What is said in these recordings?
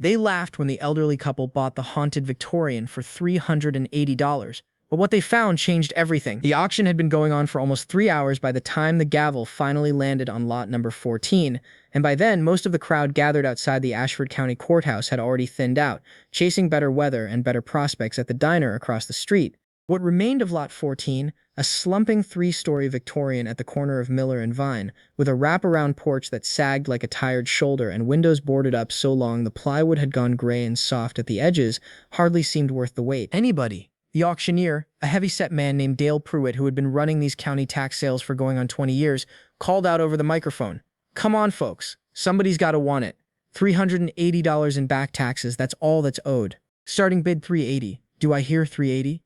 They laughed when the elderly couple bought the haunted Victorian for $380. But what they found changed everything. The auction had been going on for almost 3 hours by the time the gavel finally landed on lot number 14, and by then most of the crowd gathered outside the Ashford County Courthouse had already thinned out, chasing better weather and better prospects at the diner across the street. What remained of lot 14, a slumping 3-story Victorian at the corner of Miller and Vine, with a wraparound porch that sagged like a tired shoulder and windows boarded up so long the plywood had gone gray and soft at the edges, hardly seemed worth the wait. The auctioneer, a heavy-set man named Dale Pruitt who had been running these county tax sales for going on 20 years, called out over the microphone, "Come on, folks. Somebody's got to want it. $380 in back taxes, that's all that's owed. Starting bid $380. Do I hear $380?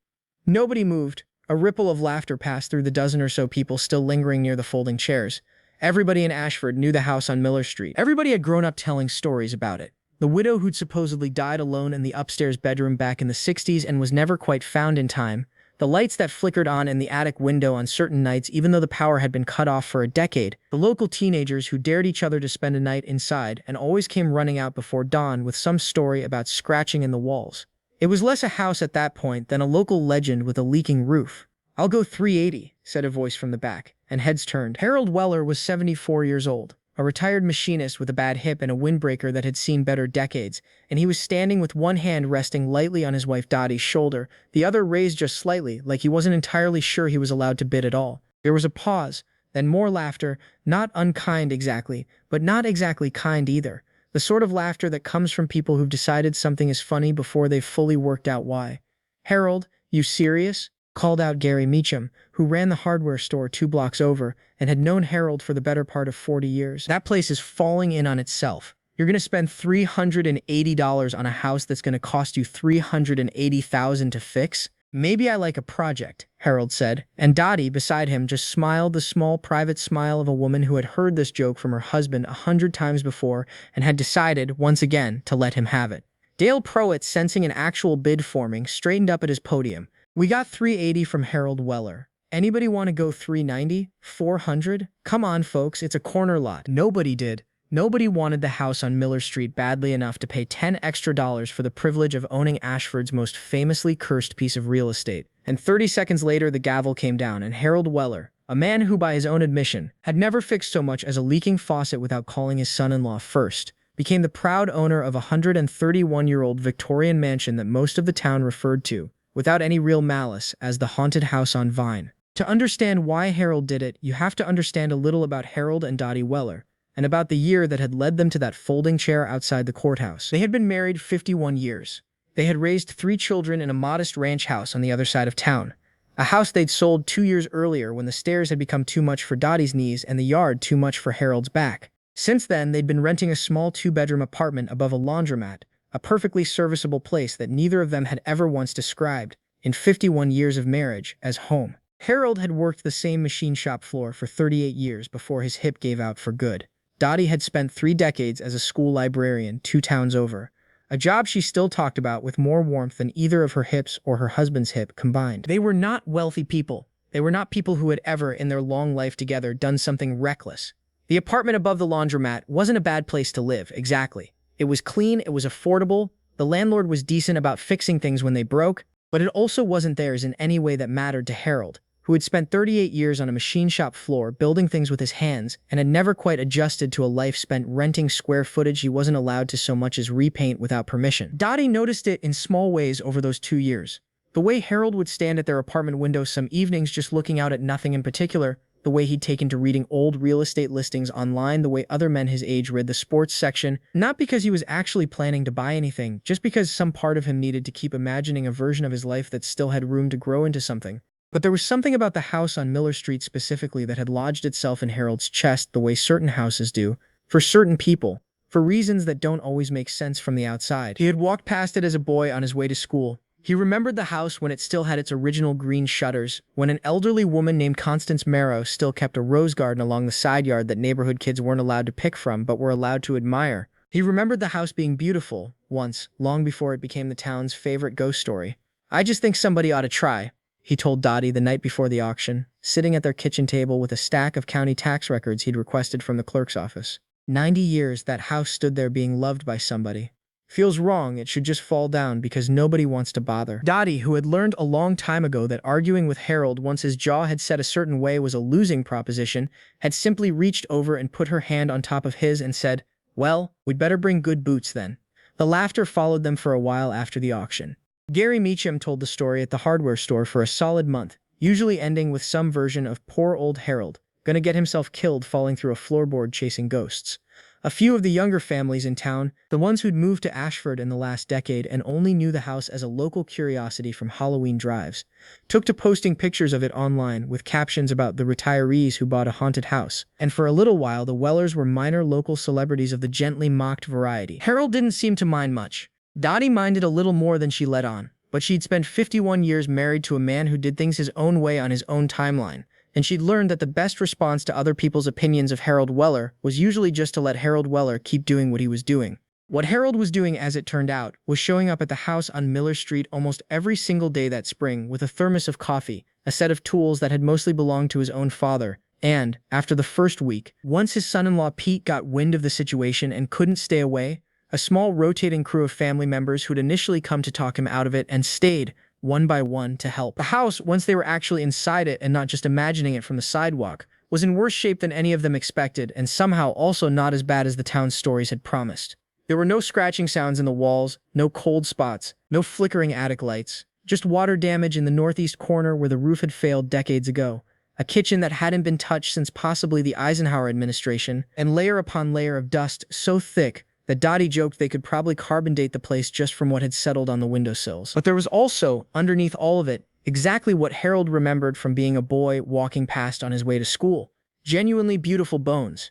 Nobody moved. A ripple of laughter passed through the dozen or so people still lingering near the folding chairs. Everybody in Ashford knew the house on Miller Street. Everybody had grown up telling stories about it. The widow who'd supposedly died alone in the upstairs bedroom back in the 60s and was never quite found in time. The lights that flickered on in the attic window on certain nights even though the power had been cut off for a decade. The local teenagers who dared each other to spend a night inside and always came running out before dawn with some story about scratching in the walls. It was less a house at that point than a local legend with a leaking roof. "I'll go $380, said a voice from the back, and heads turned. Harold Weller was 74 years old. A retired machinist with a bad hip and a windbreaker that had seen better decades, and he was standing with one hand resting lightly on his wife Dottie's shoulder, the other raised just slightly, like he wasn't entirely sure he was allowed to bid at all. There was a pause, then more laughter, not unkind exactly, but not exactly kind either. The sort of laughter that comes from people who've decided something is funny before they've fully worked out why. "Harold, you serious?" called out Gary Meacham, who ran the hardware store 2 blocks over and had known Harold for the better part of 40 years. "That place is falling in on itself. You're going to spend $380 on a house that's going to cost you $380,000 to fix? Maybe I like a project," Harold said, and Dottie, beside him, just smiled the small private smile of a woman who had heard this joke from her husband 100 times before and had decided, once again, to let him have it. Dale Pruitt, sensing an actual bid forming, straightened up at his podium. "We got $380 from Harold Weller. Anybody want to go $390? $400? Come on, folks, it's a corner lot." Nobody did. Nobody wanted the house on Miller Street badly enough to pay $10 extra for the privilege of owning Ashford's most famously cursed piece of real estate. And 30 seconds later, the gavel came down, and Harold Weller, a man who, by his own admission, had never fixed so much as a leaking faucet without calling his son-in-law first, became the proud owner of a 131-year-old Victorian mansion that most of the town referred to, without any real malice, as the haunted house on Vine. To understand why Harold did it, you have to understand a little about Harold and Dottie Weller, and about the year that had led them to that folding chair outside the courthouse. They had been married 51 years. They had raised 3 children in a modest ranch house on the other side of town, a house they'd sold 2 years earlier when the stairs had become too much for Dottie's knees and the yard too much for Harold's back. Since then, they'd been renting a small 2-bedroom apartment above a laundromat, a perfectly serviceable place that neither of them had ever once described, in 51 years of marriage, as home. Harold had worked the same machine shop floor for 38 years before his hip gave out for good. Dottie had spent 3 decades as a school librarian 2 towns over, a job she still talked about with more warmth than either of her hips or her husband's hip combined. They were not wealthy people. They were not people who had ever, in their long life together, done something reckless. The apartment above the laundromat wasn't a bad place to live, exactly. It was clean, it was affordable, the landlord was decent about fixing things when they broke, but it also wasn't theirs in any way that mattered to Harold, who had spent 38 years on a machine shop floor building things with his hands and had never quite adjusted to a life spent renting square footage he wasn't allowed to so much as repaint without permission. Dottie noticed it in small ways over those 2 years. The way Harold would stand at their apartment window some evenings just looking out at nothing in particular, the way he'd taken to reading old real estate listings online, the way other men his age read the sports section, not because he was actually planning to buy anything, just because some part of him needed to keep imagining a version of his life that still had room to grow into something. But there was something about the house on Miller Street specifically that had lodged itself in Harold's chest the way certain houses do, for certain people, for reasons that don't always make sense from the outside. He had walked past it as a boy on his way to school. He remembered the house when it still had its original green shutters, when an elderly woman named Constance Marrow still kept a rose garden along the side yard that neighborhood kids weren't allowed to pick from but were allowed to admire. He remembered the house being beautiful, once, long before it became the town's favorite ghost story. "I just think somebody ought to try," he told Dottie the night before the auction, sitting at their kitchen table with a stack of county tax records he'd requested from the clerk's office. 90 years that house stood there being loved by somebody. Feels wrong, it should just fall down because nobody wants to bother. Dottie, who had learned a long time ago that arguing with Harold once his jaw had set a certain way was a losing proposition, had simply reached over and put her hand on top of his and said, "Well, we'd better bring good boots then." The laughter followed them for a while after the auction. Gary Meacham told the story at the hardware store for a solid month, usually ending with some version of poor old Harold, gonna get himself killed falling through a floorboard chasing ghosts. A few of the younger families in town, the ones who'd moved to Ashford in the last decade and only knew the house as a local curiosity from Halloween drives, took to posting pictures of it online with captions about the retirees who bought a haunted house. And for a little while, the Wellers were minor local celebrities of the gently mocked variety. Harold didn't seem to mind much. Dottie minded a little more than she let on, but she'd spent 51 years married to a man who did things his own way on his own timeline. And she'd learned that the best response to other people's opinions of Harold Weller was usually just to let Harold Weller keep doing what he was doing. What Harold was doing, as it turned out, was showing up at the house on Miller Street almost every single day that spring with a thermos of coffee, a set of tools that had mostly belonged to his own father, and, after the first week, once his son-in-law Pete got wind of the situation and couldn't stay away, a small rotating crew of family members who'd initially come to talk him out of it and stayed, one by one, to help. The house, once they were actually inside it and not just imagining it from the sidewalk, was in worse shape than any of them expected and somehow also not as bad as the town's stories had promised. There were no scratching sounds in the walls, no cold spots, no flickering attic lights, just water damage in the northeast corner where the roof had failed decades ago, a kitchen that hadn't been touched since possibly the Eisenhower administration, and layer upon layer of dust so thick that Dottie joked they could probably carbon date the place just from what had settled on the windowsills. But there was also, underneath all of it, exactly what Harold remembered from being a boy walking past on his way to school. Genuinely beautiful bones.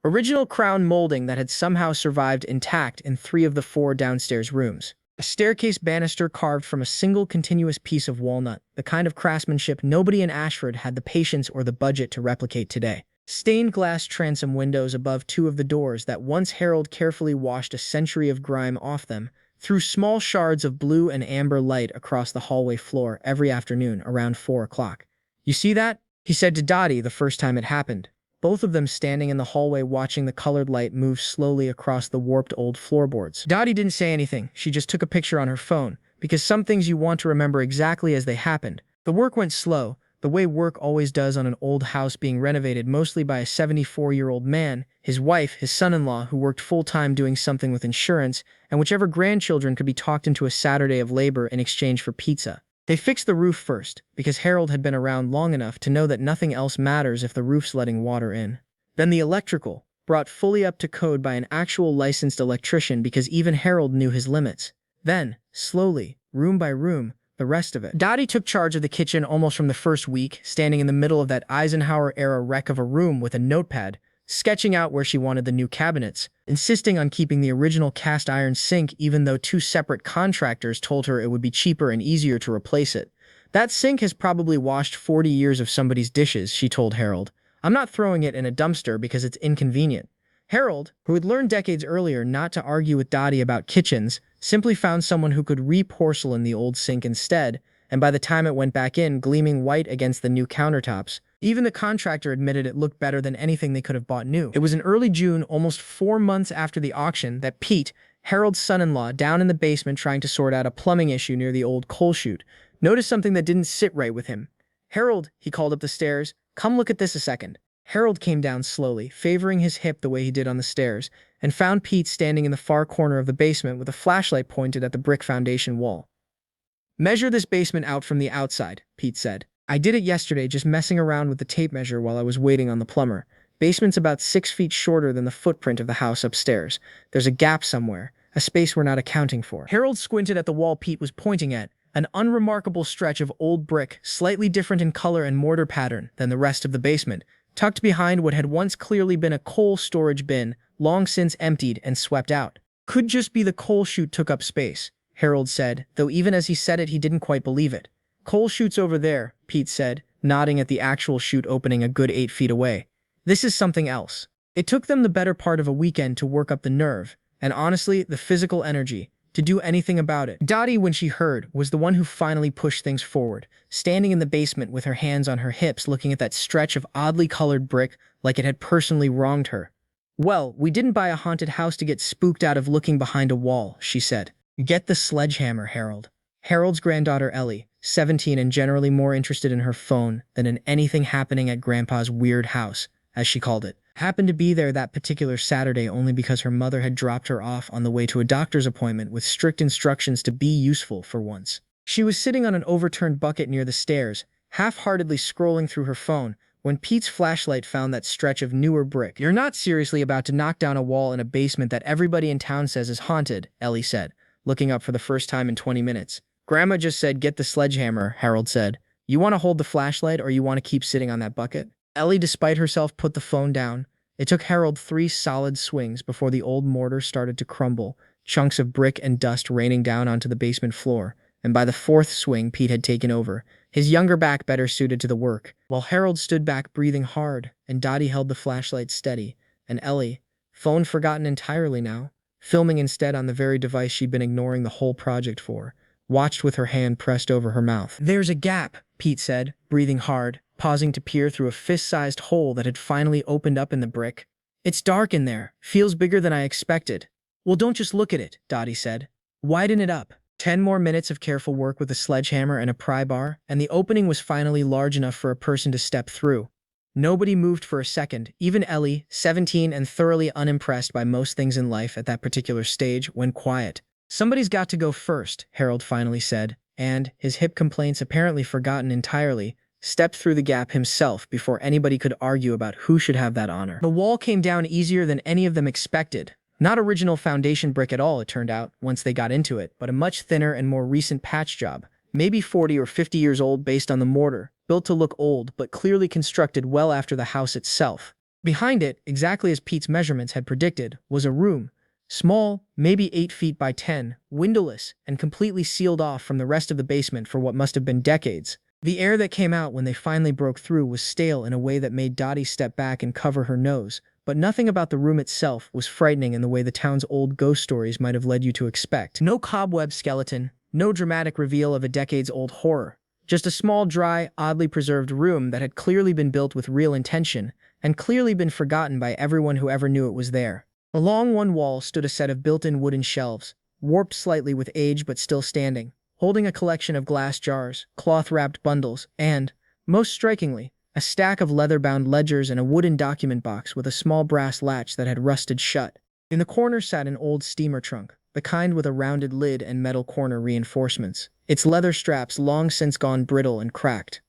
Original crown molding that had somehow survived intact in 3 of the 4 downstairs rooms. A staircase banister carved from a single continuous piece of walnut, the kind of craftsmanship nobody in Ashford had the patience or the budget to replicate today. Stained glass transom windows above 2 of the doors that once Harold carefully washed a century of grime off them, threw small shards of blue and amber light across the hallway floor every afternoon around 4 o'clock. "You see that?" he said to Dottie the first time it happened, both of them standing in the hallway watching the colored light move slowly across the warped old floorboards. Dottie didn't say anything, she just took a picture on her phone, because some things you want to remember exactly as they happened. The work went slow, the way work always does on an old house being renovated mostly by a 74-year-old man, his wife, his son-in-law who worked full-time doing something with insurance, and whichever grandchildren could be talked into a Saturday of labor in exchange for pizza. They fixed the roof first, because Harold had been around long enough to know that nothing else matters if the roof's letting water in. Then the electrical, brought fully up to code by an actual licensed electrician because even Harold knew his limits. Then, slowly, room by room, the rest of it. Dottie took charge of the kitchen almost from the first week, standing in the middle of that Eisenhower-era wreck of a room with a notepad, sketching out where she wanted the new cabinets, insisting on keeping the original cast-iron sink even though 2 separate contractors told her it would be cheaper and easier to replace it. "That sink has probably washed 40 years of somebody's dishes," she told Harold. "I'm not throwing it in a dumpster because it's inconvenient." Harold, who had learned decades earlier not to argue with Dottie about kitchens, simply found someone who could re-porcelain the old sink instead, and by the time it went back in, gleaming white against the new countertops, even the contractor admitted it looked better than anything they could have bought new. It was in early June, almost 4 months after the auction, that Pete, Harold's son-in-law, down in the basement trying to sort out a plumbing issue near the old coal chute, noticed something that didn't sit right with him. "Harold," he called up the stairs, "come look at this a second." Harold came down slowly, favoring his hip the way he did on the stairs, and found Pete standing in the far corner of the basement with a flashlight pointed at the brick foundation wall. "Measure this basement out from the outside," Pete said. "I did it yesterday just messing around with the tape measure while I was waiting on the plumber. Basement's about 6 feet shorter than the footprint of the house upstairs. There's a gap somewhere, a space we're not accounting for." Harold squinted at the wall Pete was pointing at, an unremarkable stretch of old brick, slightly different in color and mortar pattern than the rest of the basement, tucked behind what had once clearly been a coal storage bin, long since emptied and swept out. "Could just be the coal chute took up space," Harold said, though even as he said it he didn't quite believe it. "Coal chute's over there," Pete said, nodding at the actual chute opening a good 8 feet away. "This is something else." It took them the better part of a weekend to work up the nerve, and honestly, the physical energy, to do anything about it. Dottie, when she heard, was the one who finally pushed things forward, standing in the basement with her hands on her hips looking at that stretch of oddly colored brick like it had personally wronged her. "Well, we didn't buy a haunted house to get spooked out of looking behind a wall," she said. "Get the sledgehammer, Harold." Harold's granddaughter Ellie, 17 and generally more interested in her phone than in anything happening at Grandpa's weird house, as she called it, happened to be there that particular Saturday only because her mother had dropped her off on the way to a doctor's appointment with strict instructions to be useful for once. She was sitting on an overturned bucket near the stairs, half-heartedly scrolling through her phone, when Pete's flashlight found that stretch of newer brick. "You're not seriously about to knock down a wall in a basement that everybody in town says is haunted," Ellie said, looking up for the first time in 20 minutes. "Grandma just said get the sledgehammer," Harold said. "You want to hold the flashlight or you want to keep sitting on that bucket?" Ellie, despite herself, put the phone down. It took Harold 3 solid swings before the old mortar started to crumble, chunks of brick and dust raining down onto the basement floor, and by the 4th swing Pete had taken over, his younger back better suited to the work, while Harold stood back breathing hard, and Dottie held the flashlight steady, and Ellie, phone forgotten entirely now, filming instead on the very device she'd been ignoring the whole project for, watched with her hand pressed over her mouth. "There's a gap," Pete said, breathing hard, pausing to peer through a fist-sized hole that had finally opened up in the brick. "It's dark in there. Feels bigger than I expected." "Well, don't just look at it," Dottie said. "Widen it up." 10 more minutes of careful work with a sledgehammer and a pry bar, and the opening was finally large enough for a person to step through. Nobody moved for a second. Even Ellie, 17 and thoroughly unimpressed by most things in life at that particular stage, went quiet. "Somebody's got to go first," Harold finally said, and, his hip complaints apparently forgotten entirely, stepped through the gap himself before anybody could argue about who should have that honor. The wall came down easier than any of them expected. Not original foundation brick at all, it turned out, once they got into it, but a much thinner and more recent patch job, maybe 40 or 50 years old based on the mortar, built to look old but clearly constructed well after the house itself. Behind it, exactly as Pete's measurements had predicted, was a room, small, maybe 8 feet by 10, windowless, and completely sealed off from the rest of the basement for what must have been decades. The air that came out when they finally broke through was stale in a way that made Dottie step back and cover her nose, but nothing about the room itself was frightening in the way the town's old ghost stories might have led you to expect. No cobweb skeleton, no dramatic reveal of a decades-old horror. Just a small, dry, oddly preserved room that had clearly been built with real intention, and clearly been forgotten by everyone who ever knew it was there. Along one wall stood a set of built-in wooden shelves, warped slightly with age but still standing, holding a collection of glass jars, cloth-wrapped bundles, and, most strikingly, a stack of leather-bound ledgers and a wooden document box with a small brass latch that had rusted shut. In the corner sat an old steamer trunk, the kind with a rounded lid and metal corner reinforcements, its leather straps long since gone brittle and cracked.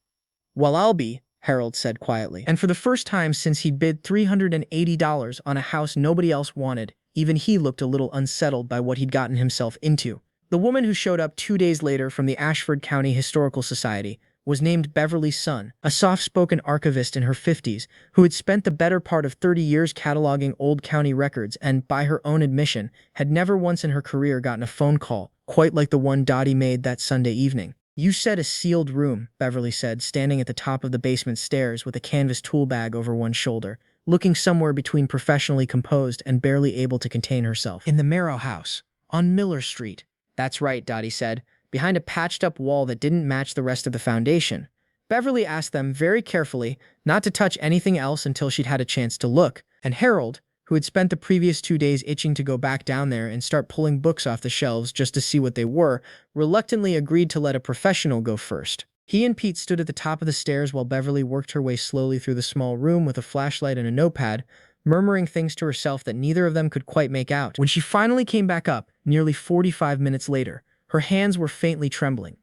"Well, I'll be," Harold said quietly. And for the first time since he'd bid $380 on a house nobody else wanted, even he looked a little unsettled by what he'd gotten himself into. The woman who showed up 2 days later from the Ashford County Historical Society was named Beverly Sun, a soft-spoken archivist in her 50s who had spent the better part of 30 years cataloging old county records and, by her own admission, had never once in her career gotten a phone call, quite like the one Dottie made that Sunday evening. "You said a sealed room," Beverly said, standing at the top of the basement stairs with a canvas tool bag over one shoulder, looking somewhere between professionally composed and barely able to contain herself. "In the Merrow House, on Miller Street." "That's right," Dottie said, behind a patched-up wall that didn't match the rest of the foundation. Beverly asked them very carefully not to touch anything else until she'd had a chance to look, and Harold, who had spent the previous 2 days itching to go back down there and start pulling books off the shelves just to see what they were, reluctantly agreed to let a professional go first. He and Pete stood at the top of the stairs while Beverly worked her way slowly through the small room with a flashlight and a notepad, murmuring things to herself that neither of them could quite make out. When she finally came back up, nearly 45 minutes later, her hands were faintly trembling.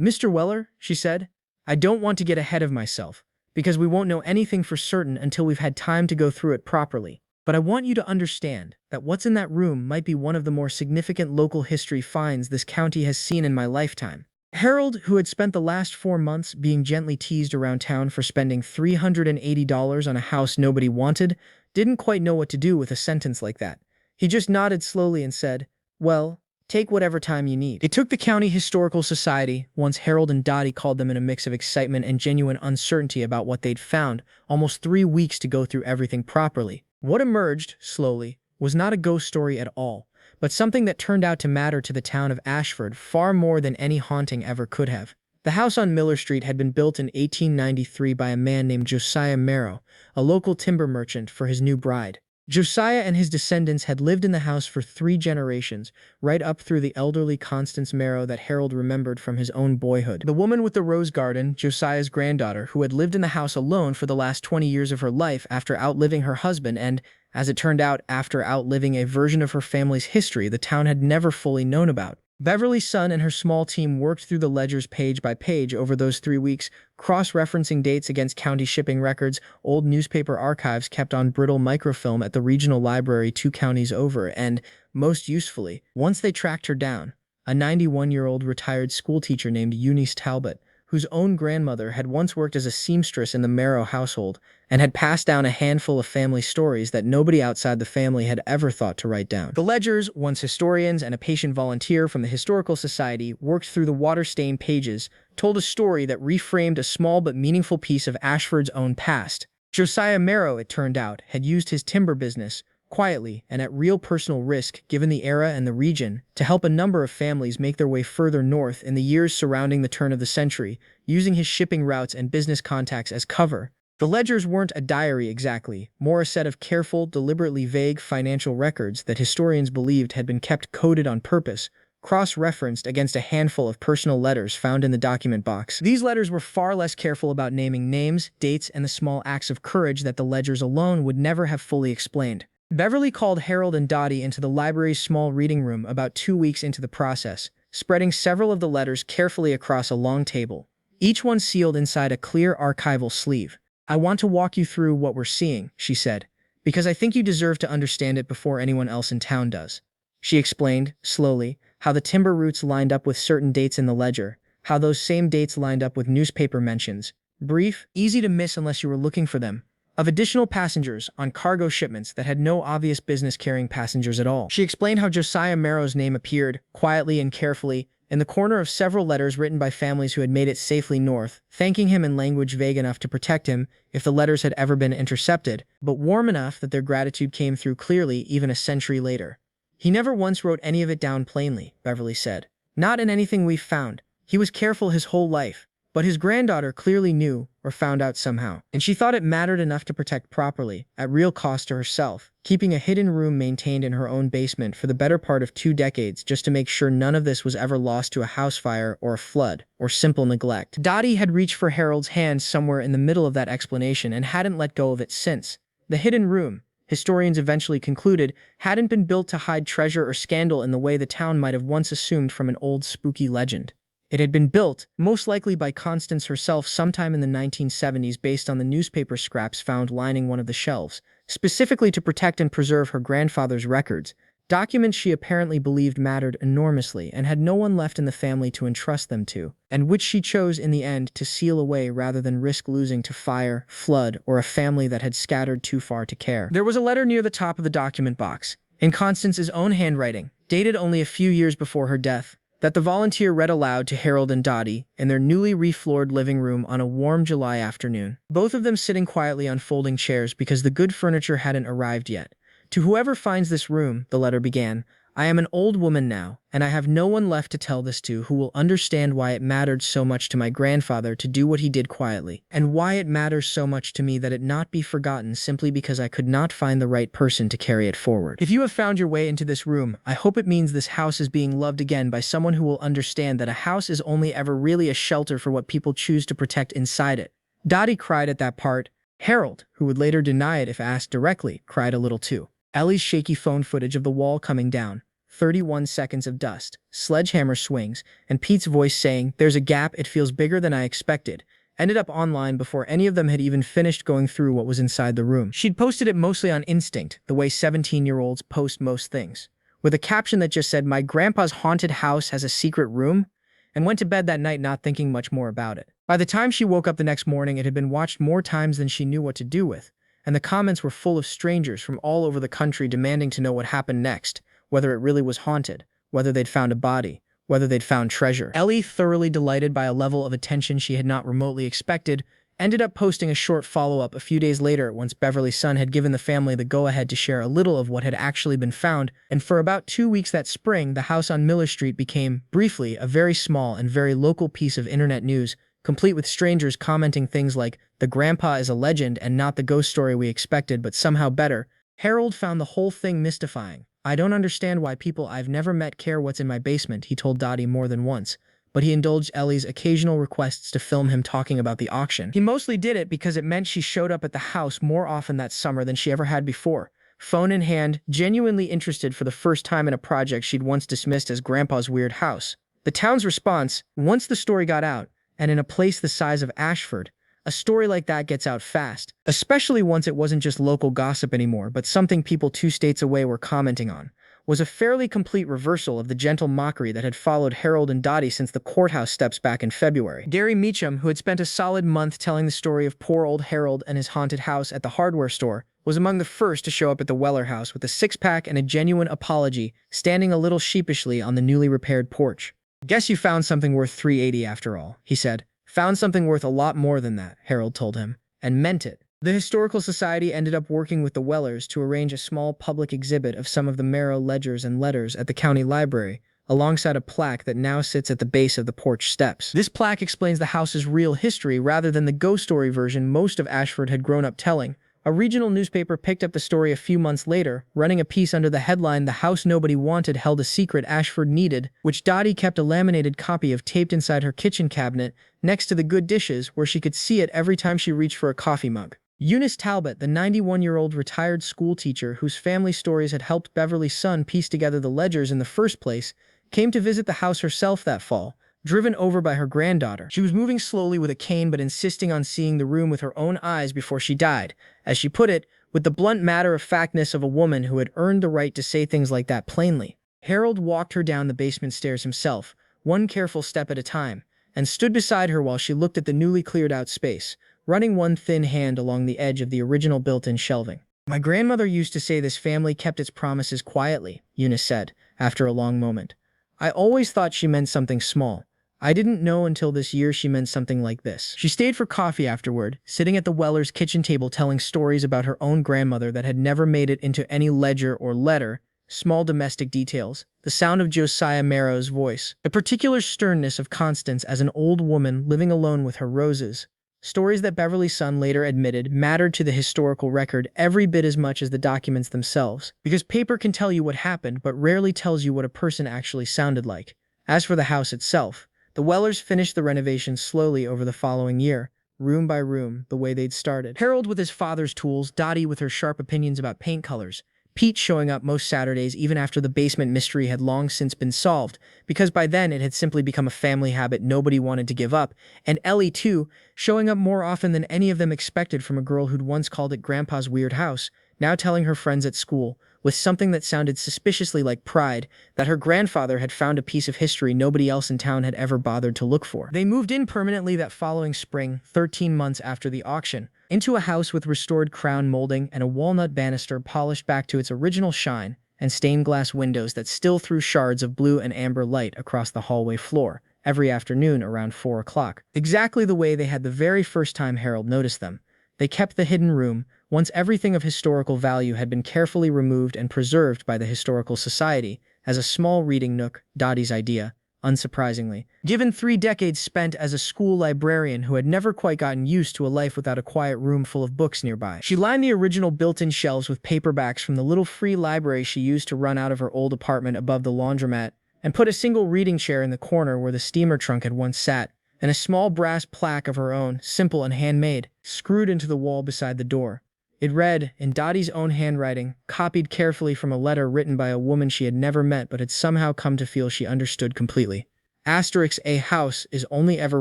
"Mr. Weller," she said, "I don't want to get ahead of myself, because we won't know anything for certain until we've had time to go through it properly. But I want you to understand that what's in that room might be one of the more significant local history finds this county has seen in my lifetime." Harold, who had spent the last 4 months being gently teased around town for spending $380 on a house nobody wanted, didn't quite know what to do with a sentence like that. He just nodded slowly and said, "Well, take whatever time you need." It took the County Historical Society, once Harold and Dottie called them in a mix of excitement and genuine uncertainty about what they'd found, almost 3 weeks to go through everything properly. What emerged, slowly, was not a ghost story at all, but something that turned out to matter to the town of Ashford far more than any haunting ever could have. The house on Miller Street had been built in 1893 by a man named Josiah Merrow, a local timber merchant, for his new bride. Josiah and his descendants had lived in the house for 3 generations, right up through the elderly Constance Marrow that Harold remembered from his own boyhood. The woman with the rose garden, Josiah's granddaughter, who had lived in the house alone for the last 20 years of her life after outliving her husband and, as it turned out, after outliving a version of her family's history the town had never fully known about. Beverly's son and her small team worked through the ledgers page by page over those 3 weeks, cross-referencing dates against county shipping records, old newspaper archives kept on brittle microfilm at the regional library 2 counties over, and, most usefully, once they tracked her down, a 91-year-old retired schoolteacher named Eunice Talbot, whose own grandmother had once worked as a seamstress in the Marrow household and had passed down a handful of family stories that nobody outside the family had ever thought to write down. The Ledgers, once historians and a patient volunteer from the Historical Society, worked through the water-stained pages, told a story that reframed a small but meaningful piece of Ashford's own past. Josiah Marrow, it turned out, had used his timber business, quietly and at real personal risk given the era and the region, to help a number of families make their way further north in the years surrounding the turn of the century, using his shipping routes and business contacts as cover. The ledgers weren't a diary exactly, more a set of careful, deliberately vague financial records that historians believed had been kept coded on purpose, cross-referenced against a handful of personal letters found in the document box. These letters were far less careful about naming names, dates, and the small acts of courage that the ledgers alone would never have fully explained. Beverly called Harold and Dottie into the library's small reading room about 2 weeks into the process, spreading several of the letters carefully across a long table, each one sealed inside a clear archival sleeve. "I want to walk you through what we're seeing," she said, "because I think you deserve to understand it before anyone else in town does." She explained, slowly, how the timber routes lined up with certain dates in the ledger, how those same dates lined up with newspaper mentions, brief, easy to miss unless you were looking for them, of additional passengers on cargo shipments that had no obvious business carrying passengers at all. She explained how Josiah Marrow's name appeared, quietly and carefully, in the corner of several letters written by families who had made it safely north, thanking him in language vague enough to protect him if the letters had ever been intercepted, but warm enough that their gratitude came through clearly even a century later. "He never once wrote any of it down plainly," Beverly said. "Not in anything we've found. He was careful his whole life. But his granddaughter clearly knew, or found out somehow, and she thought it mattered enough to protect properly, at real cost to herself, keeping a hidden room maintained in her own basement for the better part of 2 decades just to make sure none of this was ever lost to a house fire or a flood, or simple neglect." Dottie had reached for Harold's hand somewhere in the middle of that explanation and hadn't let go of it since. The hidden room, historians eventually concluded, hadn't been built to hide treasure or scandal in the way the town might have once assumed from an old spooky legend. It had been built, most likely by Constance herself sometime in the 1970s based on the newspaper scraps found lining one of the shelves, specifically to protect and preserve her grandfather's records, documents she apparently believed mattered enormously and had no one left in the family to entrust them to, and which she chose in the end to seal away rather than risk losing to fire, flood, or a family that had scattered too far to care. There was a letter near the top of the document box, in Constance's own handwriting, dated only a few years before her death, that the volunteer read aloud to Harold and Dottie in their newly refloored living room on a warm July afternoon, both of them sitting quietly on folding chairs because the good furniture hadn't arrived yet. "To whoever finds this room," the letter began, "I am an old woman now, and I have no one left to tell this to who will understand why it mattered so much to my grandfather to do what he did quietly, and why it matters so much to me that it not be forgotten simply because I could not find the right person to carry it forward. If you have found your way into this room, I hope it means this house is being loved again by someone who will understand that a house is only ever really a shelter for what people choose to protect inside it." Dottie cried at that part. Harold, who would later deny it if asked directly, cried a little too. Ellie's shaky phone footage of the wall coming down, 31 seconds of dust, sledgehammer swings, and Pete's voice saying, "There's a gap, it feels bigger than I expected," ended up online before any of them had even finished going through what was inside the room. She'd posted it mostly on instinct, the way 17-year-olds post most things, with a caption that just said, "My grandpa's haunted house has a secret room," and went to bed that night not thinking much more about it. By the time she woke up the next morning, it had been watched more times than she knew what to do with, and the comments were full of strangers from all over the country demanding to know what happened next, whether it really was haunted, whether they'd found a body, whether they'd found treasure. Ellie, thoroughly delighted by a level of attention she had not remotely expected, ended up posting a short follow-up a few days later once Beverly's son had given the family the go-ahead to share a little of what had actually been found, and for about 2 weeks that spring, the house on Miller Street became, briefly, a very small and very local piece of internet news, complete with strangers commenting things like, "The grandpa is a legend and not the ghost story we expected, but somehow better," Harold found the whole thing mystifying. "I don't understand why people I've never met care what's in my basement," he told Dottie more than once, but he indulged Ellie's occasional requests to film him talking about the auction. He mostly did it because it meant she showed up at the house more often that summer than she ever had before, phone in hand, genuinely interested for the first time in a project she'd once dismissed as Grandpa's weird house. The town's response, once the story got out, and in a place the size of Ashford, a story like that gets out fast, especially once it wasn't just local gossip anymore, but something people 2 states away were commenting on, was a fairly complete reversal of the gentle mockery that had followed Harold and Dottie since the courthouse steps back in February. Gary Meacham, who had spent a solid month telling the story of poor old Harold and his haunted house at the hardware store, was among the first to show up at the Weller house with a six-pack and a genuine apology, standing a little sheepishly on the newly repaired porch. "Guess you found something worth $380 after all," he said. "Found something worth a lot more than that," Harold told him, and meant it. The Historical Society ended up working with the Wellers to arrange a small public exhibit of some of the Marrow ledgers and letters at the county library, alongside a plaque that now sits at the base of the porch steps. This plaque explains the house's real history rather than the ghost story version most of Ashford had grown up telling. A regional newspaper picked up the story a few months later, running a piece under the headline "The House Nobody Wanted Held a Secret Ashford Needed," which Dottie kept a laminated copy of taped inside her kitchen cabinet, next to the good dishes, where she could see it every time she reached for a coffee mug. Eunice Talbot, the 91-year-old retired school teacher whose family stories had helped Beverly's son piece together the ledgers in the first place, came to visit the house herself that fall, driven over by her granddaughter. She was moving slowly with a cane but insisting on seeing the room with her own eyes before she died, as she put it, with the blunt matter-of-factness of a woman who had earned the right to say things like that plainly. Harold walked her down the basement stairs himself, one careful step at a time, and stood beside her while she looked at the newly cleared-out space, running one thin hand along the edge of the original built-in shelving. "My grandmother used to say this family kept its promises quietly," Eunice said, after a long moment. "I always thought she meant something small. I didn't know until this year she meant something like this." She stayed for coffee afterward, sitting at the Wellers' kitchen table telling stories about her own grandmother that had never made it into any ledger or letter, small domestic details, the sound of Josiah Marrow's voice, a particular sternness of Constance as an old woman living alone with her roses, stories that Beverly's son later admitted mattered to the historical record every bit as much as the documents themselves, because paper can tell you what happened but rarely tells you what a person actually sounded like. As for the house itself, the Wellers finished the renovation slowly over the following year, room by room, the way they'd started. Harold with his father's tools, Dottie with her sharp opinions about paint colors, Pete showing up most Saturdays even after the basement mystery had long since been solved, because by then it had simply become a family habit nobody wanted to give up, and Ellie, too, showing up more often than any of them expected from a girl who'd once called it Grandpa's weird house, now telling her friends at school, with something that sounded suspiciously like pride, that her grandfather had found a piece of history nobody else in town had ever bothered to look for. They moved in permanently that following spring, 13 months after the auction, into a house with restored crown molding and a walnut banister polished back to its original shine, and stained glass windows that still threw shards of blue and amber light across the hallway floor, every afternoon around 4 o'clock. Exactly the way they had the very first time Harold noticed them. They kept the hidden room, once everything of historical value had been carefully removed and preserved by the Historical Society, as a small reading nook, Dottie's idea, unsurprisingly. Given 3 decades spent as a school librarian who had never quite gotten used to a life without a quiet room full of books nearby. She lined the original built-in shelves with paperbacks from the little free library she used to run out of her old apartment above the laundromat, and put a single reading chair in the corner where the steamer trunk had once sat, and a small brass plaque of her own, simple and handmade, screwed into the wall beside the door. It read, in Dottie's own handwriting, copied carefully from a letter written by a woman she had never met but had somehow come to feel she understood completely. Asterisk, a house is only ever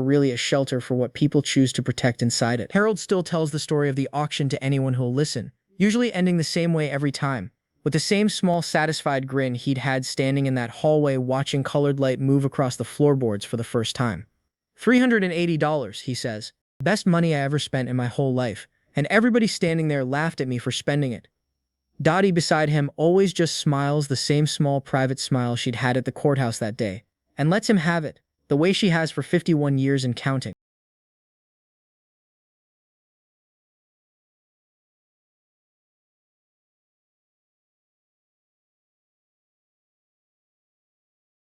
really a shelter for what people choose to protect inside it. Harold still tells the story of the auction to anyone who'll listen, usually ending the same way every time, with the same small satisfied grin he'd had standing in that hallway watching colored light move across the floorboards for the first time. $380, he says. Best money I ever spent in my whole life, and everybody standing there laughed at me for spending it. Dottie beside him always just smiles the same small private smile she'd had at the courthouse that day, and lets him have it, the way she has for 51 years and counting.